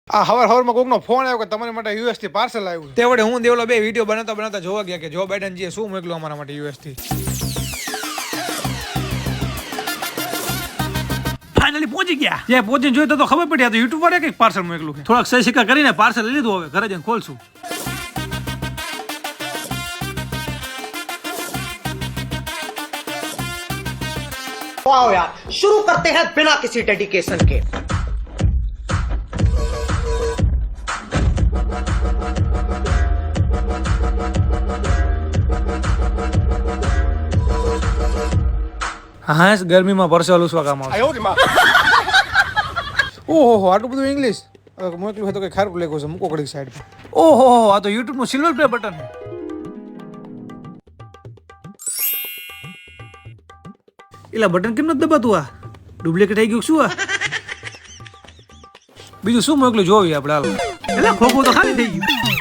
આ હવારમાં કોકનો ફોન આવ્યો કે તમારા માટે યુએસ થી પાર્સલ આવ્યું. તે વડે હું દેવલો બે વિડીયો બનાવતા જોવા ગયા કે જો બાઇડનજીએ શું મોકલ્યું અમારા માટે યુએસ થી. ફાઇનલી પહોંચી ગયા. જે પહોંચીને જોયું તો ખબર પડી આ તો યુટ્યુબ વાળે કંઈક પાર્સલ મોકલું છે. થોડાક સહી સિક્કા કરીને પાર્સલ લઈ લીધું. હવે ઘરે જઈને ખોલશું. वाओ यार, शुरू करते हैं बिना किसी डेडिकेशन के. હા ગરમીમાં પરસેવો લૂસવા કામ આવે. ઓહો આટલું બધું ઇંગ્લિશ મોકલ્યું હોય તો કઈ ખરાબ લખ્યું છે. મૂકો કડી સાઈડ પર. ઓહો આ તો યુટ્યુબ નું સિલ્વર પ્લે બટન. એલા બટન કેમ નથી દબાતું? આ ડુપ્લિકેટ થઈ ગયું શું? આ બીજું શું મોકલ્યું જોવી આપણે. હાલો એલા ખોખું તો ખાલી થઈ ગયું.